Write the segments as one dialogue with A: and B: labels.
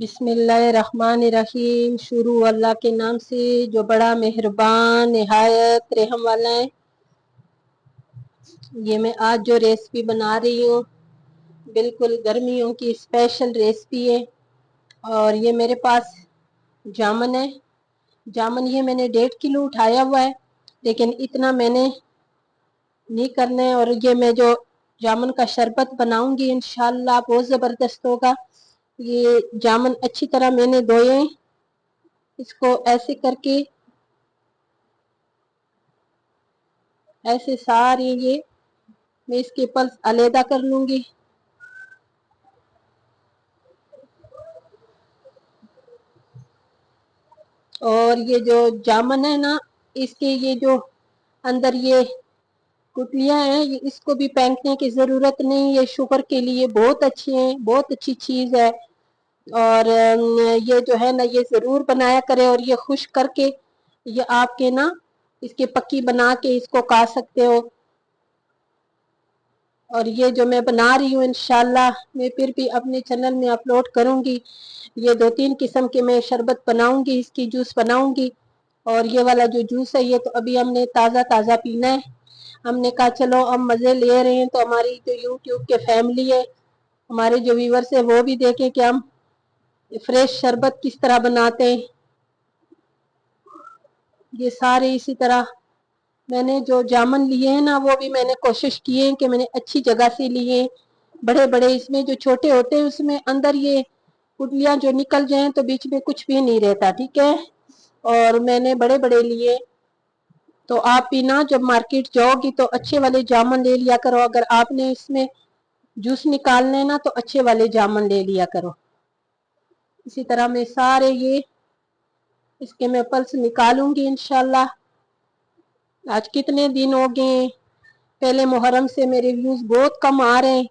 A: बिस्मिल्लाहिर्रहमानिर्रहीम। शुरू अल्लाह के नाम से जो बड़ा मेहरबान निहायत रहम वाला है। ये मैं आज जो रेसिपी बना रही हूँ बिल्कुल गर्मियों की स्पेशल रेसिपी है। और ये मेरे पास जामुन है। जामुन ये मैंने 1.5 किलो उठाया हुआ है, लेकिन इतना मैंने नहीं करना है। और ये मैं जो जामुन का शरबत बनाऊंगी इंशाल्लाह बहुत ज़बरदस्त होगा। ये जामुन अच्छी तरह मैंने धोए, इसको ऐसे करके ऐसे सारे ये मैं इसके पल्स अलहदा कर लूंगी। और ये जो जामुन है ना, इसके ये जो अंदर ये गुठलियां हैं, ये इसको भी फेंकने की ज़रूरत नहीं। ये शुगर के लिए बहुत अच्छी है, बहुत अच्छी चीज़ है। और ये जो है ना, ये ज़रूर बनाया करें। और ये खुश करके ये आपके ना इसके पक्की बना के इसको खा सकते हो। और ये जो मैं बना रही हूँ इंशाल्लाह मैं फिर भी अपने चैनल में अपलोड करूँगी। ये 2-3 किस्म के मैं शरबत बनाऊँगी, इसकी जूस बनाऊँगी। और ये वाला जो जूस है ये तो अभी हमने ताज़ा ताज़ा पीना है। हमने कहा चलो हम मज़े ले रहे हैं तो हमारी जो यूट्यूब के फैमिली है, हमारे जो व्यूवर्स है, वो भी देखें कि हम फ्रेश शरबत किस तरह बनाते हैं। ये सारे इसी तरह मैंने जो जामुन लिए हैं ना, वो भी मैंने कोशिश की है कि मैंने अच्छी जगह से लिए। बड़े बड़े इसमें जो छोटे होते हैं उसमें अंदर ये गुठलियां जो निकल जाएं तो बीच में कुछ भी नहीं रहता, ठीक है। और मैंने बड़े बड़े लिए। तो आप भी ना जब मार्केट जाओगी तो अच्छे वाले जामुन ले लिया करो। अगर आपने इसमें जूस निकालने ना तो अच्छे वाले जामुन ले लिया करो। इसी तरह मैं सारे ये इसके मैं पल्स निकालूंगी इंशाल्लाह। आज कितने दिन हो गए, पहले मुहर्रम से मेरे व्यूज बहुत कम आ रहे हैं।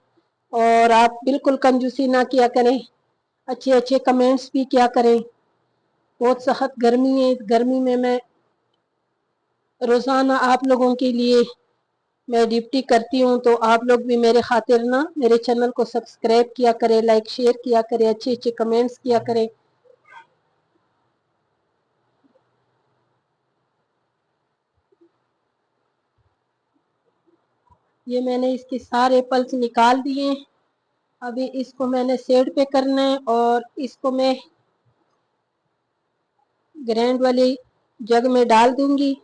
A: और आप बिल्कुल कंजूसी ना किया करें, अच्छे अच्छे कमेंट्स भी किया करें। बहुत सख्त गर्मी है, इस गर्मी में मैं रोज़ाना आप लोगों के लिए मैं ड्यूटी करती हूँ। तो आप लोग भी मेरे खातिर ना मेरे चैनल को सब्सक्राइब किया करें, लाइक शेयर किया करें, अच्छे अच्छे कमेंट्स किया करें। ये मैंने इसके सारे पल्स निकाल दिए। अभी इसको मैंने सेड पे करना है और इसको मैं ग्राइंड वाली जग में डाल दूंगी।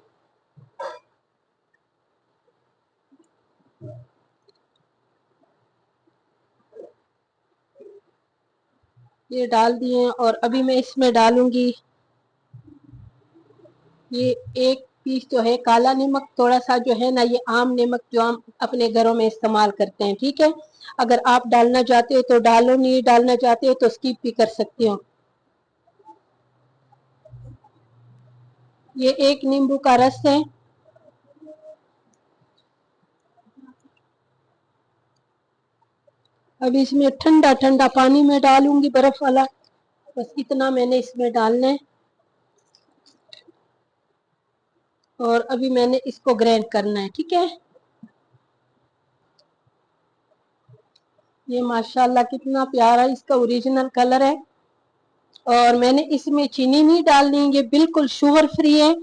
A: ये डाल दिए और अभी मैं इसमें डालूंगी ये 1 पीस जो है काला नमक, थोड़ा सा जो है ना ये आम नमक जो हम अपने घरों में इस्तेमाल करते हैं, ठीक है। अगर आप डालना चाहते हो तो डालो, नहीं डालना चाहते हो तो स्किप भी कर सकते हो। ये 1 नींबू का रस है। अब इसमें ठंडा ठंडा पानी में डालूंगी, बर्फ वाला। बस इतना मैंने इसमें डालना है। और अभी मैंने इसको ग्राइंड करना है, ठीक है। ये माशाल्लाह कितना प्यारा इसका ओरिजिनल कलर है। और मैंने इसमें चीनी नहीं डालनी, ये बिल्कुल शुगर फ्री है।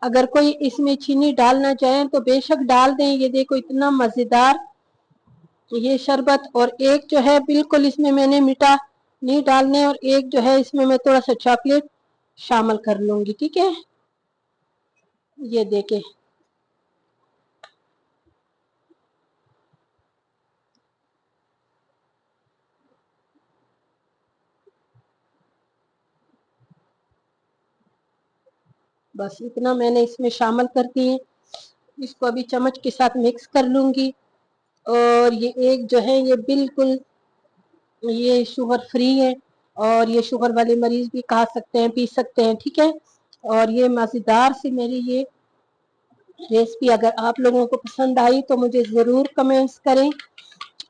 A: अगर कोई इसमें चीनी डालना चाहे तो बेशक डाल दें। ये देखो इतना मज़ेदार ये शरबत। और एक जो है बिल्कुल इसमें मैंने मीठा नहीं डालने, और एक जो है इसमें मैं थोड़ा सा चॉकलेट शामिल कर लूंगी, ठीक है। ये देखें, बस इतना मैंने इसमें शामिल कर दिए। इसको अभी चम्मच के साथ मिक्स कर लूंगी। और ये एक जो है ये बिल्कुल ये शुगर फ्री है, और ये शुगर वाले मरीज भी खा सकते हैं, पी सकते हैं, ठीक है। और ये मज़ेदार सी मेरी ये रेसिपी अगर आप लोगों को पसंद आई तो मुझे ज़रूर कमेंट्स करें।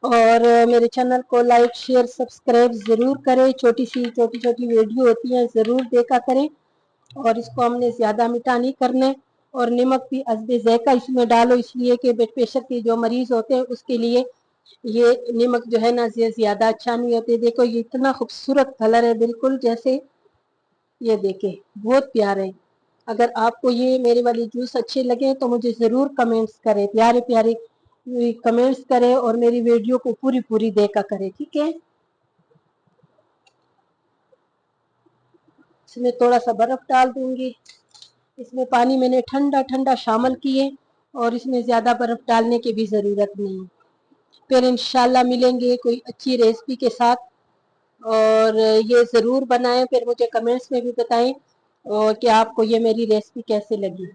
A: और मेरे चैनल को लाइक शेयर सब्सक्राइब ज़रूर करें। छोटी छोटी वीडियो होती हैं, ज़रूर देखा करें। और इसको हमने ज़्यादा मीठा नहीं करना। और नमक भी हस्बे ज़ायक़ा इसमें डालो, इसलिए कि ब्लड प्रेशर के जो मरीज़ होते हैं उसके लिए یہ نمک جو ہے نا یہ زیادہ اچھا نہیں ہوتے. دیکھو یہ اتنا خوبصورت کلر ہے بالکل جیسے یہ دیکھیں بہت پیارے. اگر آپ کو یہ میرے والی جوس اچھے لگے تو مجھے ضرور کمنٹس کرے, پیارے پیارے کمنٹس کرے اور میری ویڈیو کو پوری دیکھا کرے. ٹھیک ہے, اس میں تھوڑا سا برف ڈال دوں گی. اس میں پانی میں نے ٹھنڈا شامل کیے اور اس میں زیادہ برف ڈالنے کی بھی ضرورت نہیں. پھر انشاءاللہ ملیں گے کوئی اچھی ریسپی کے ساتھ, اور یہ ضرور بنائیں. پھر مجھے کمنٹس میں بھی بتائیں کہ آپ کو یہ میری ریسپی کیسے لگی.